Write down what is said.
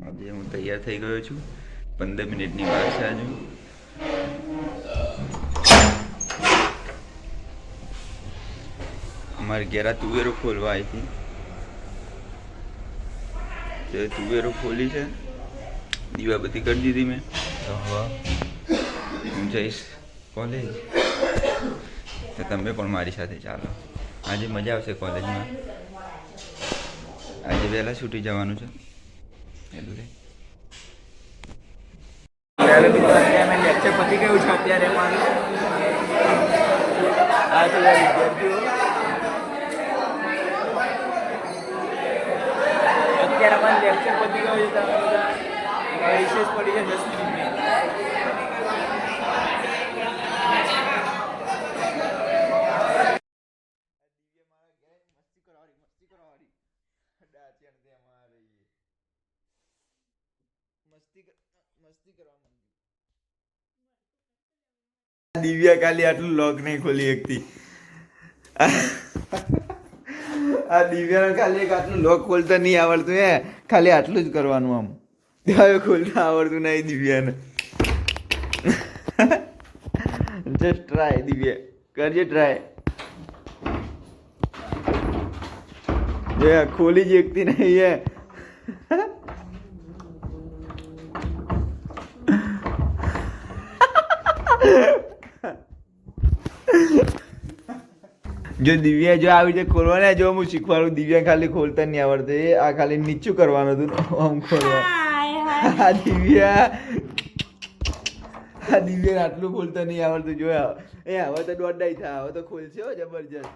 આજે હું તૈયાર થઈ ગયો છું. 15 મિનિટની વાર છે હજુ. અમારે ઘેરા તુવેરો ખોલવા આવી હતી. જે તુવેરો ખોલી છે, દીવા બધી કરી દીધી મેં. તો હવે હું જઈશ કોલેજ. તો તમે પણ મારી સાથે ચાલો. આજે મજા આવશે કોલેજમાં. આજે વહેલા છૂટી જવાનું છે એટલે લેક્ચર પતી ગયું છે અત્યારે મારું. આ છે વિદ્યાર્થીઓ. અત્યારે અમારું લેક્ચર પતી ગયું છે. તમે બધા રિસેસ પડી છે 10 મિનિટની. દિવ્યા ખાલી આટલું લોક નહીં ખોલી શકતી. આ દિવ્યાને ખાલી એક આટલું લોક ખોલતા નહીં આવડતું. ખાલી આટલું જ કરવાનું. આમ હવે ખોલતા આવડતું નહીં દિવ્યાને. જસ્ટ ટ્રાય દિવ્યા, કરજે ટ્રાય. ખોલી જ એકતી નહીં. જો દિવ્યા જો આવી રીતે ખોલવાને, જો હું શીખવાડું. દિવ્યા ખાલી ખોલતા નહીં આવડતું. આ ખાલી નીચું કરવાનું હતું, આમ ખોલવા. આ દિવ્યા આટલું ખોલતા નહીં આવડતું. જોયા હવે તો દોડાઈ થાય. હવે તો ખોલશે હો જબરજસ્ત.